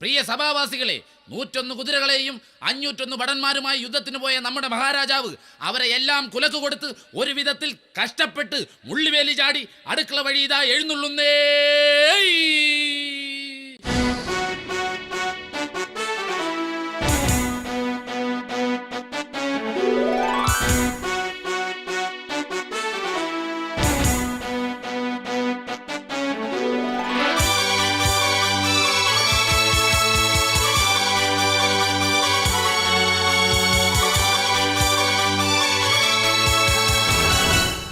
പ്രിയ സഭാവാസികളെ, 101 കുതിരകളെയും 501 ഭടന്മാരുമായി യുദ്ധത്തിന് പോയ നമ്മുടെ മഹാരാജാവ് അവരെ എല്ലാം കുലക്ക് കൊടുത്ത് ഒരു വിധത്തിൽ കഷ്ടപ്പെട്ട് മുള്ളിവേലി ചാടി അടുക്കള വഴി ഇതാ എഴുന്നള്ളുന്നേ.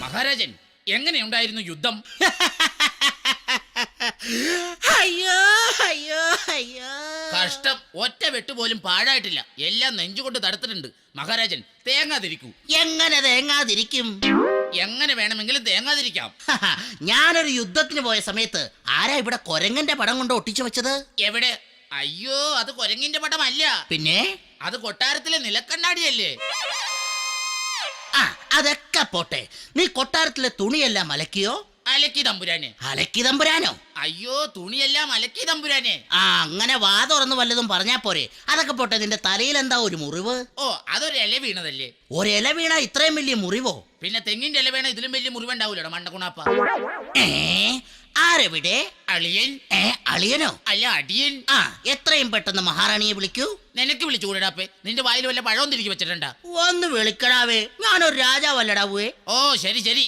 മഹാരാജൻ, എങ്ങനെയുണ്ടായിരുന്നു യുദ്ധം? അയ്യോ അയ്യോ അയ്യോ, കഷ്ടം, ഒറ്റ വെട്ടുപോലും പാഴായിട്ടില്ല. എല്ലാം നെഞ്ചുകൊണ്ട് തടുത്തിട്ടുണ്ട്. മഹാരാജൻ, തേങ്ങാതിരിക്കൂ. എങ്ങനെ തേങ്ങാതിരിക്കും? എങ്ങനെ വേണമെങ്കിലും തേങ്ങാതിരിക്കാം. ഞാനൊരു യുദ്ധത്തിന് പോയ സമയത്ത് ആരാ ഇവിടെ കൊരങ്ങന്റെ പടം കൊണ്ട് ഒട്ടിച്ചു വെച്ചത്? എവിടെ? അയ്യോ, അത് കുരങ്ങിന്റെ പടമല്ല. പിന്നെ അത് കൊട്ടാരത്തിലെ നിലക്കണ്ണാടിയല്ലേ? ആ, അതൊക്കെ പോട്ടെ. നീ കൊട്ടാരത്തിലെ തുണിയെല്ലാം അലക്കിയോ? അലക്കി തമ്പുരാനെ. അലക്കി തമ്പുരാനോ? അയ്യോ, തുണിയെല്ലാം അലക്കി തമ്പുരാനെ. ആ, അങ്ങനെ വാ തുറന്ന് വല്ലതും പറഞ്ഞാ പോരെ. അതൊക്കെ പോട്ടെ, നിന്റെ തലയിൽ എന്താ ഒരു മുറിവ്? ഓ, അതൊരു ഇല വീണതല്ലേ. ഒരില വീണ ഇത്രയും വലിയ മുറിവോ? പിന്നെ തെങ്ങിന്റെ ഇല വീണ ഇതിലും വലിയ മുറിവുണ്ടാവൂലോ മണ്ടക്കുണാപ്പ. ഏ, ആരെവിടെ? അളിയൻ. അളിയനോ? അല്ല, അടിയൻ. ആ, എത്രയും പെട്ടെന്ന് മഹാറാണിയെ വിളിക്കൂ. നിനക്ക് വിളിച്ചു കൂടാപ്പേ? നിന്റെ വായിൽ വല്ല പഴവും തിരികെ വെച്ചിട്ടുണ്ടാ? ഒന്ന് വിളിക്കടാവേ, ഞാനൊരു രാജാവല്ലടാവേ. ഓ, ശരി ശരി.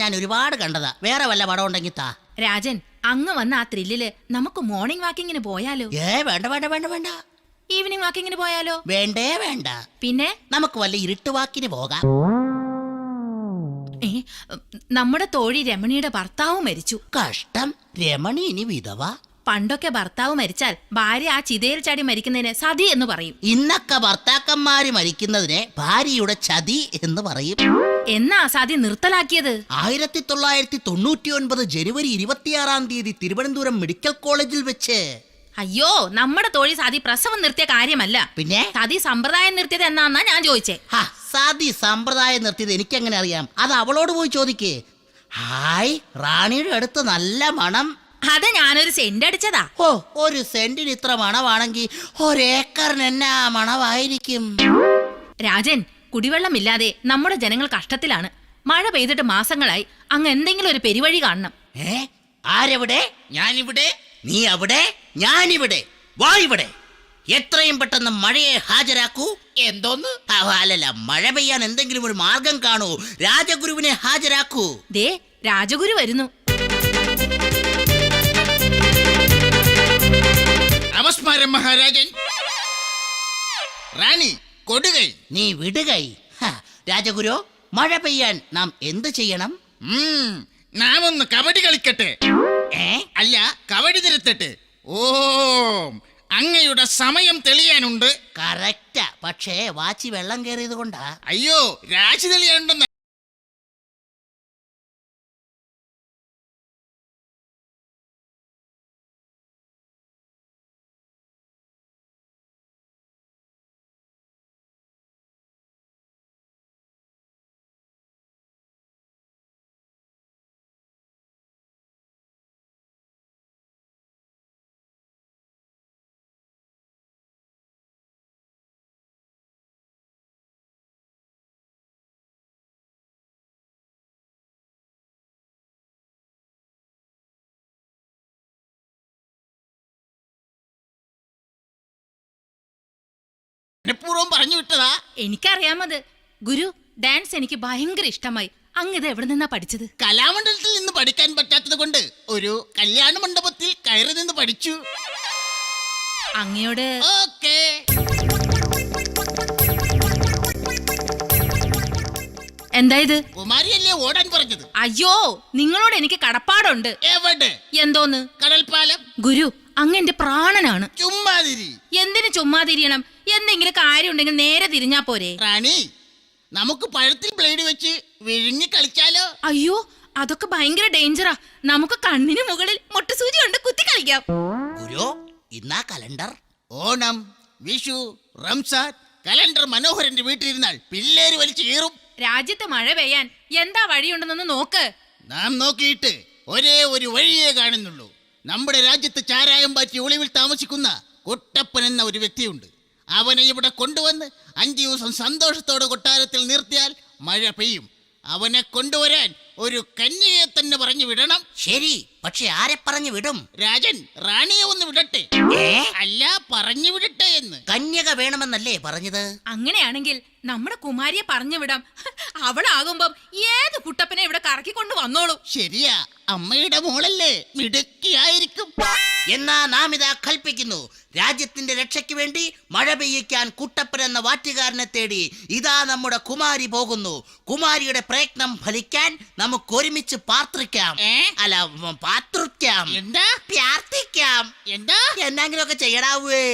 ഞാൻ ഒരുപാട് കണ്ടതാ. വേറെ വല്ല പടം ഉണ്ടെങ്കിൽ താ. രാജൻ, അങ്ങ് വന്ന ആ ത്രില്ലില് നമുക്ക് മോർണിംഗ് വാക്കിങ്ങിന് പോയാലോ? വേണ്ട വേണ്ട വേണ്ട വേണ്ട. ഈവനിങ് വാക്കിങ്ങിന് പോയാലോ? വേണ്ടേ വേണ്ട. പിന്നെ നമുക്ക് വല്ല ഇരുട്ടുവാക്കിന് പോകാം. ഏ, നമ്മുടെ തോഴി രമണിയുടെ ഭർത്താവ് മരിച്ചു. കഷ്ടം, രമണി ഇനി വിധവ. പണ്ടൊക്കെ ഭർത്താവ് മരിച്ചാൽ ഭാര്യ ആ ചിതയിൽ ചാടി മരിക്കുന്നതിന് സതി എന്ന് പറയും. ഇന്നൊക്കെ ഭർത്താക്കന്മാര് മരിക്കുന്നതിനെ ഭാര്യയുടെ ചതി എന്ന് പറയും. എന്നാ സതി നിർത്തലാക്കിയത്? 1999 ജനുവരി 26 തിരുവനന്തപുരം മെഡിക്കൽ കോളേജിൽ വെച്ച്. അയ്യോ, നമ്മുടെ തോഴി സതി പ്രസവം നിർത്തിയ കാര്യമല്ല. പിന്നെ സതി സമ്പ്രദായം നിർത്തിയത് എന്നാന്നാ ഞാൻ ചോദിച്ചേ. സതി സമ്പ്രദായം നിർത്തിയത് എനിക്കെങ്ങനെ അറിയാം? അത് അവളോട് പോയി ചോദിക്കേ. ഹായ്, റാണിയുടെ അടുത്ത് നല്ല മണം. അത് ഞാനൊരു സെന്റ് അടിച്ചതാ. ഓ, ഒരു സെന്റിന് ഇത്ര മണമാണെങ്കിൽ ഒരേക്കറിന് എന്നാ മണമായിരിക്കും? രാജൻ, കുടിവെള്ളമില്ലാതെ നമ്മുടെ ജനങ്ങൾ കഷ്ടത്തിലാണ്. മഴ പെയ്തിട്ട് മാസങ്ങളായി. അങ്ങ് എന്തെങ്കിലും ഒരു പെരുവഴി കാണണം. ആരെവിടെ? ഞാനിവിടെ. നീ അവിടെ, ഞാനിവിടെ. വാ ഇവിടെ. എത്രയും പെട്ടെന്ന് മഴയെ ഹാജരാക്കൂ. എന്തോന്ന്? അല്ലല്ല, മഴ പെയ്യാൻ എന്തെങ്കിലും ഒരു മാർഗം കാണൂ. രാജഗുരുവിനെ ഹാജരാക്കൂ. ദേ, രാജഗുരു വരുന്നു. നമസ്കാരം മഹാരാജൻ. റാണി കൊടുകൈ. നീ വിടുകൈ. രാജഗുരു, മഴ പെയ്യാൻ നാം എന്ത് ചെയ്യണം? നാം ഒന്ന് കബഡി കളിക്കട്ടെ. അല്ല, കബഡി നിരത്തട്ടെ. ഓം, അങ്ങയുടെ സമയം തെളിയാനുണ്ട്. കറക്റ്റാ, പക്ഷേ വാച്ചി വെള്ളം കയറിയത് കൊണ്ടാ. അയ്യോ, രാശി തെളിയാനുണ്ടെന്ന്. പൂർവ്വം പറഞ്ഞു വിട്ടതാ. എനിക്കറിയാമത്. ഗുരു, ഡാൻസ് എനിക്ക് ഭയങ്കര ഇഷ്ടമായി. അങ്ങ് ഇത് എവിടെ നിന്നാ പഠിച്ചത്? കലാമണ്ഡലത്തിൽ നിന്ന് പഠിക്കാൻ പറ്റാത്തത് കൊണ്ട് ഒരു കല്യാണ മണ്ഡപത്തിൽ കയറി നിന്ന് പഠിച്ചു. അങ്ങയോട് ഓക്കേ. എന്താ ഇത്? കുമാരിയല്ലേ ഓടാൻ പറഞ്ഞത്? അയ്യോ, നിങ്ങളോട് എനിക്ക് കടപ്പാടുണ്ട്. എവിടെ? എന്തോന്ന്? കടൽപ്പാലം. ഗുരു, അങ്ങ് എന്റെ പ്രാണനാണ്. ചുമ്മാതിരി. എന്തിനു ചുമ്മാ തിരിയണം? എന്തെങ്കിലും കാര്യം ഉണ്ടെങ്കിൽ നേരെ തിരിഞ്ഞാ പോരെ? റാണി, നമുക്ക് പഴത്തിൽ ബ്ലേഡ് വെച്ച് വിഴുങ്ങി കളിച്ചാലോ? അയ്യോ, അതൊക്കെ ഭയങ്കര ഡേഞ്ചറാ. നമുക്ക് കണ്ണിന് മുകളിൽ മുട്ടുസൂചി കൊണ്ട് കുത്തി കളിക്കാം. ഗുരു, ഇന്നാ കലണ്ടർ. ഓണം, വിഷു, റംസാൻ കലണ്ടർ മനോഹരന്റെ വീട്ടിലിരുന്നാൽ പിള്ളേര് വലിച്ചു കീറും. രാജ്യത്ത് മഴ പെയ്യാൻ എന്താ വഴിയുണ്ടെന്നൊന്ന് നോക്ക്. നാം നോക്കിയിട്ട് ഒരേ ഒരു വഴിയേ കാണുന്നുള്ളൂ. നമ്മുടെ രാജ്യത്ത് ചാരായം പാറ്റി ഒളിവിൽ താമസിക്കുന്ന കുട്ടപ്പൻ എന്ന ഒരു വ്യക്തിയുണ്ട്. അവനെ ഇവിടെ കൊണ്ടുവന്ന് 5 ദിവസം സന്തോഷത്തോടെ കൊട്ടാരത്തിൽ നിർത്തിയാൽ മഴ പെയ്യും. അവനെ കൊണ്ടുവരാൻ ഒരു കന്യകയെ തന്നെ പറഞ്ഞു വിടണം. ശരി, പക്ഷെ ആരെ പറഞ്ഞു വിടും? രാജൻ റാണിയെ ഒന്ന് വിടട്ടെ. അല്ല, പറഞ്ഞു വിടട്ടെ എന്ന്. കന്യക വേണമെന്നല്ലേ പറഞ്ഞത്? അങ്ങനെയാണെങ്കിൽ നമ്മുടെ കുമാരിയെ പറഞ്ഞു വിടാം. അവളാകുമ്പം ഏത് കുട്ടപ്പനെ ഇവിടെ കറക്കിക്കൊണ്ട് വന്നോളൂ. ശരിയാ, അമ്മയുടെ മോളല്ലേ, മിടുക്കിയായിരിക്കും. എന്നാ നാം ഇതാ കൽപ്പിക്കുന്നു. രാജ്യത്തിന്റെ രക്ഷയ്ക്ക് വേണ്ടി മഴ പെയ്യിക്കാൻ കുട്ടപ്പൻ എന്ന വാറ്റുകാരനെ തേടി ഇതാ നമ്മുടെ കുമാരി പോകുന്നു. കുമാരിയുടെ പ്രയത്നം ഫലിക്കാൻ നമുക്ക് ഒരുമിച്ച് പാർത്തിക്കാം. അല്ല, പാത്രിക്കാം. എന്താ? പ്രാർത്ഥിക്കാം. എന്താ? എന്നെങ്കിലുമൊക്കെ ചെയ്യടാവേ.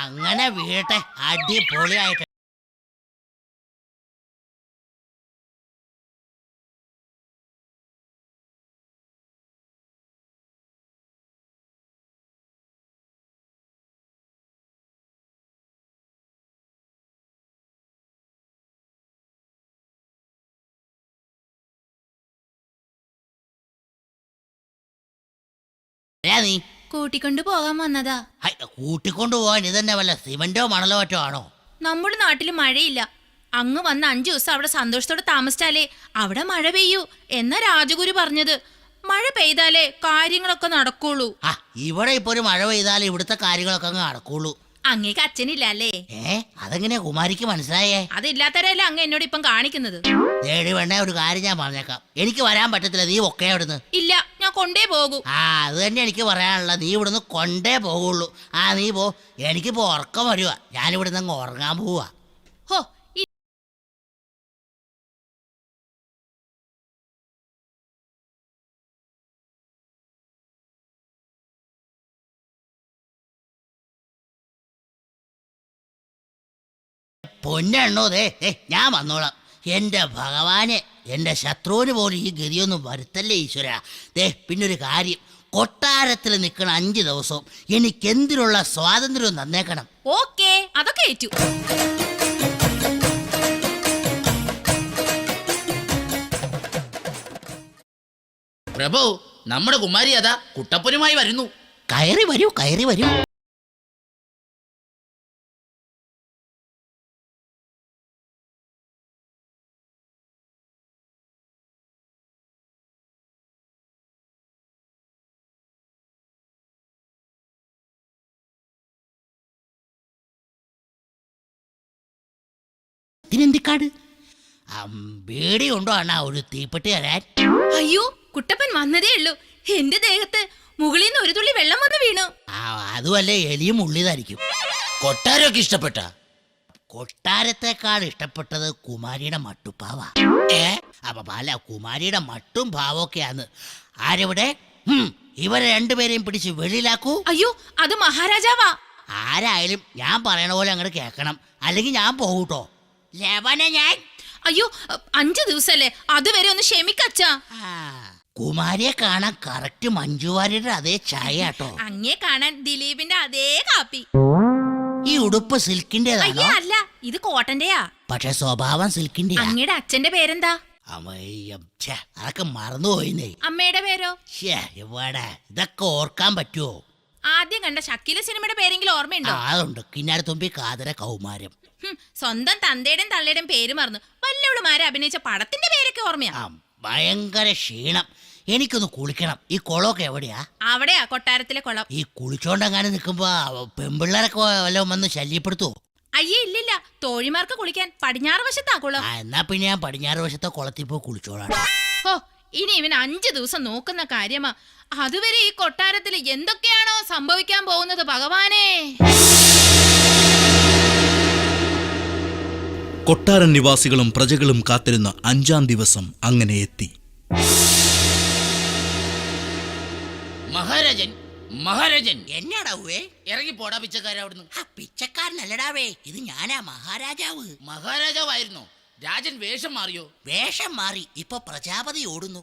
അങ്ങനെ വീട്ടെ, അടിപൊളിയായിട്ട്. നീ കൂട്ടിക്കൊണ്ടു പോകാൻ വന്നതാ. കൂട്ടിക്കൊണ്ടു പോവാൻ ഇതന്നെ വല്ല സിമന്റോ മണലോ മറ്റോ ആണോ? നമ്മുടെ നാട്ടിൽ മഴയില്ല. അങ്ങ് വന്ന് 5 ദിവസം അവിടെ സന്തോഷത്തോടെ താമസിച്ചാലേ അവിടെ മഴ പെയ്യൂ എന്നാ രാജഗുരു പറഞ്ഞത്. മഴ പെയ്താലേ കാര്യങ്ങളൊക്കെ നടക്കുള്ളൂ. ഇവിടെ ഇപ്പൊ ഒരു മഴ പെയ്താലേ ഇവിടുത്തെ കാര്യങ്ങളൊക്കെ അങ്ങ് നടക്കുള്ളൂ. അങ്ങേക്ക് അച്ഛനില്ല അല്ലേ? അതെങ്ങനെയാ കുമാരിക്ക് മനസ്സിലായേ? അതില്ലാത്തവരല്ലേ അങ്ങ് എന്നോട് ഇപ്പം കാണിക്കുന്നത്. വേണ്ട, ഒരു കാര്യം ഞാൻ പറഞ്ഞേക്കാം. എനിക്ക് വരാൻ പറ്റത്തില്ല. നീ ഒക്കെ ഇവിടുന്ന്. ഇല്ല, ഞാൻ കൊണ്ടേ പോകൂ. അത് തന്നെ എനിക്ക് പറയാനുള്ള. നീ ഇവിടുന്ന് കൊണ്ടേ പോകുള്ളൂ. നീ പോ. എനിക്കിപ്പോ ഉറക്കം വരുവാ. ഞാനിവിടുന്ന് അങ്ങ് ഉറങ്ങാൻ പോവാ. ഹോ, പൊന്നെണ്ണോ, ഞാൻ വന്നോളാം. എന്റെ ഭഗവാനെ, എന്റെ ശത്രുവിന് പോലും ഈ ഗതിയൊന്നും വരുത്തല്ലേ ഈശ്വര. പിന്നൊരു കാര്യം, കൊട്ടാരത്തിൽ നിൽക്കണ 5 ദിവസവും എനിക്കെന്തിനുള്ള സ്വാതന്ത്ര്യവും തന്നേക്കണം. ഓക്കേ, അതൊക്കെ ഏറ്റു. പ്രഭു, നമ്മുടെ കുമാരി അതാ കുട്ടപ്പനുമായി വരുന്നു. കയറി വരൂ, കയറി വരൂ. ഇതിനെന്തിക്കാട്? ബേടി ഉണ്ടോ അണ്ണാ ഒരു തീപ്പെട്ടി തരാൻ? അയ്യോ, കുട്ടപ്പൻ വന്നതേ ഉള്ളൂ. എന്റെ ദേഹത്ത് മുകളിൽ നിന്ന് ഒരു തുള്ളി വെള്ളം വന്ന് വീണു. അതുമല്ലേ, എലിയും ഉള്ളിതായിരിക്കും. കൊട്ടാരമൊക്കെ ഇഷ്ടപ്പെട്ട? കൊട്ടാരത്തെക്കാൾ ഇഷ്ടപ്പെട്ടത് കുമാരിയുടെ മട്ടുപ്പാവാ. അല്ല, കുമാരിയുടെ മട്ടും ഭാവമൊക്കെയാന്ന്. ആരെവിടെ? ഇവരെ രണ്ടുപേരെയും പിടിച്ച് വെളിയിലാക്കൂ. അയ്യോ, അത് മഹാരാജാവാ. ആരായാലും ഞാൻ പറയണ പോലെ അങ്ങോട്ട് കേൾക്കണം, അല്ലെങ്കിൽ ഞാൻ പോകൂട്ടോ. ഞാൻ അയ്യോ, 5 ദിവസല്ലേ, അതുവരെ ഒന്ന് ക്ഷമിക്കച്ചാ. കുമാരിയെ കാണാൻ കറക്റ്റ് മഞ്ജുവാരിയുടെ അതേ ചായ കേട്ടോ. അങ്ങേ കാണാൻ ദിലീപിന്റെ അതേ കാപ്പി. ഈ ഉടുപ്പ് സിൽക്കിന്റേതാണോ? അയ്യോ അല്ല, ഇത് കോട്ടന്റെയാ. പക്ഷെ സ്വഭാവം സിൽക്കിന്റെ. അങ്ങയുടെ അച്ഛന്റെ പേരെന്താ? അതൊക്കെ മറന്നുപോയിന്നേ. അമ്മയുടെ പേരോ? ഇവിടെ ഇതൊക്കെ ഓർക്കാൻ പറ്റുമോ? ആദ്യം കണ്ട ഷക്കീല സിനിമയുടെ പേരെങ്കിലും ഓർമ്മയുണ്ടോ? അതുണ്ട്. കിന്നാരത്തുമ്പി കാതര കൗമാരം. സ്വന്തം തന്തയുടെയും തള്ളയുടെയും പേര് മറന്നു. വല്ലവളുമാരെ അഭിനയിച്ച പടത്തിന്റെ പേരൊക്കെ ഓർമ്മയാ. ഭയങ്കര ക്ഷീണം. എനിക്കൊന്ന് കുളിക്കണം. ഈ കുളമൊക്കെ എവിടെയാ? അവിടെയാ കൊട്ടാരത്തിലെ കുളം. ഈ കുളിച്ചോണ്ടെങ്ങാനും നിൽക്കുമ്പോ പെമ്പിള്ളേരൊക്കെ വല്ലതും വന്ന് ശല്യപ്പെടുത്തുവോ? അയ്യേ, ഇല്ലില്ല. തോഴിമാർക്ക് കുളിക്കാൻ പടിഞ്ഞാറ് വശത്താ കുളം. എന്നാ പിന്നെ ഞാൻ പടിഞ്ഞാറ് വശത്തെ കുളത്തിൽ പോയി കുളിച്ചോളാം. ഓ, ഇനി ഇവൻ 5 ദിവസം നോക്കുന്ന കാര്യമാ. അതുവരെ ഈ കൊട്ടാരത്തിൽ എന്തൊക്കെയാണോ സംഭവിക്കാൻ പോകുന്നത് ഭഗവാനേ. കൊട്ടാരൻ നിവാസികളും പ്രജകളും കാത്തിരുന്ന 5-ാം ദിവസം അങ്ങനെ എത്തി. മഹാരാജൻ, മഹാരാജൻ, എന്നാടാവേ? ഇറങ്ങി പോടാ പിച്ചക്കാര അവിടുന്ന്. പിച്ചക്കാരനല്ലടാവേ, ഇത് ഞാനാ മഹാരാജാവ്. മഹാരാജാവായിരുന്നോ? രാജൻ വേഷം മാറിയോ? വേഷം മാറി, ഇപ്പൊ പ്രജാപതി ഓടുന്നു.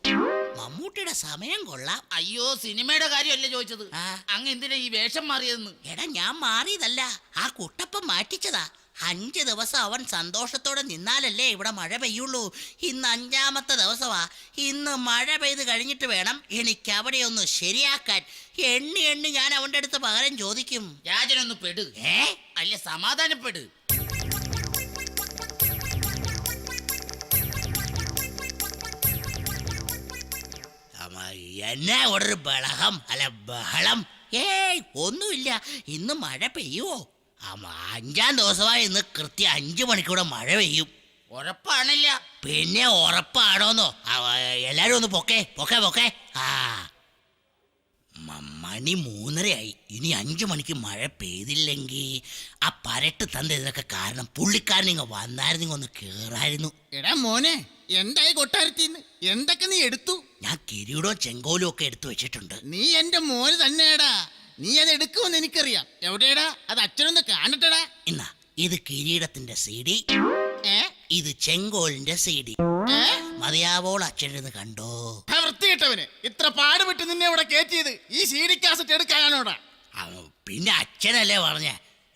മമ്മൂട്ടിയുടെ സമയം കൊള്ളാം. അയ്യോ, സിനിമയുടെ കാര്യമല്ല ചോദിച്ചത്. ആ. അങ്ങ് എന്തിനാ ഈ വേഷം മാറിയതെന്ന്? എടാ, ഞാൻ മാറിയതല്ല, ആ കുട്ടപ്പൻ മാറ്റിച്ചതാ. 5 ദിവസം അവൻ സന്തോഷത്തോടെ നിന്നാലല്ലേ ഇവിടെ മഴ പെയ്യുള്ളൂ. ഇന്ന് 5-ാമത്തെ ദിവസമാ. ഇന്ന് മഴ പെയ്ത് കഴിഞ്ഞിട്ട് വേണം എനിക്ക് അവിടെ ഒന്ന് ശരിയാക്കാൻ. എണ്ണി എണ്ണി ഞാൻ അവന്റെ അടുത്ത് പകരം ചോദിക്കും. രാജനൊന്ന് പെട്. അല്ല, സമാധാനപ്പെട്. എന്നാ ഒരു ബഹളം, അല്ല ബഹളം? ഏയ്, ഒന്നുമില്ല. ഇന്ന് മഴ പെയ്യുവോ? 5-ാം ദിവസമായി. ഇന്ന് കൃത്യം 5 മണിക്കൂടെ മഴ പെയ്യും. ഉറപ്പാണില്ല. പിന്നെ ഉറപ്പാണോന്നോ? എല്ലാരും ഒന്ന് പൊക്കെ പൊക്കെ പൊക്കെ. മണി 3:30 ഇനി 5 മണിക്ക് മഴ പെയ്തില്ലെങ്കിൽ ആ പരട്ട് തந்த ഇതിനൊക്കെ കാരണം പുള്ളിക്കാരൻ ഇങ്ങ് വന്നായിരുന്നു, ഒന്ന് കേറായിരുന്നു. എടാ മോനെ, എന്തായി കൊട്ടാരത്തിന്ന്? എന്തൊക്കെ നീ എടുത്തു? ഞാൻ കിരീടവും ചെങ്കോലും ഒക്കെ എടുത്തു വെച്ചിട്ടുണ്ട്. നീ എന്റെ മോന് തന്നെയാടാ. നീ അത് എടുക്കുമെന്ന് എനിക്കറിയാം. എവിടെയാടാ അത്? അച്ഛനൊന്ന് കാണട്ടടാ. എന്നാ, ഇത് കിരീടത്തിന്റെ CD, ഏ ഇത് ചെങ്കോലിന്റെ CD. ഏ? മതിയാവോൾ അച്ഛനെന്ന് കണ്ടോ? വൃത്തികെട്ടവന്, ഇത്ര പാടുപെട്ട് നിന്നെ ഇവിടെ കയറ്റിയത് ഈ CD കാസറ്റ് എടുക്കാനാണോടാ? പിന്നെ അച്ഛനല്ലേ പറഞ്ഞ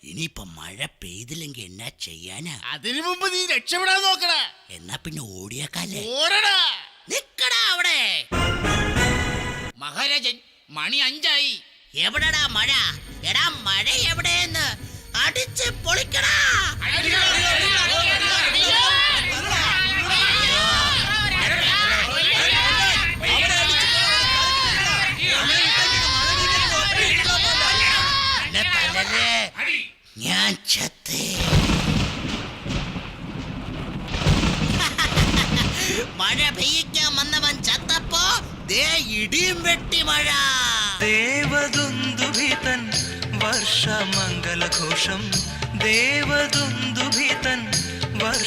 ഇനിയിപ്പൊ മഴ പെയ്തില്ലെങ്കിൽ എന്നാ ചെയ്യാനാ? അതിനു മുമ്പ് നീ രക്ഷപ്പെടാൻ നോക്കടാ. എന്നാ പിന്നെ ഓടിയേക്കാല്ലേ? ഓടടാ. നിക്കടാ അവിടെ. മഹാരാജൻ, മണി 5 ആയി. എവിടെടാ മഴ? എടാ, മഴ എവിടെയെന്ന് അടിച്ച് പൊളിക്കടാ. ഞാൻ ചത്തേ. മഴ പെയ്യിക്കാൻ വന്നവൻ ചത്തപ്പോ ദേ ഇടിയും വെട്ടി മഴ. ദേവദുന്ദുഭിതൻ വർഷമംഗലഘോഷം, ദേവദുന്ദുഭിതൻ വർഷ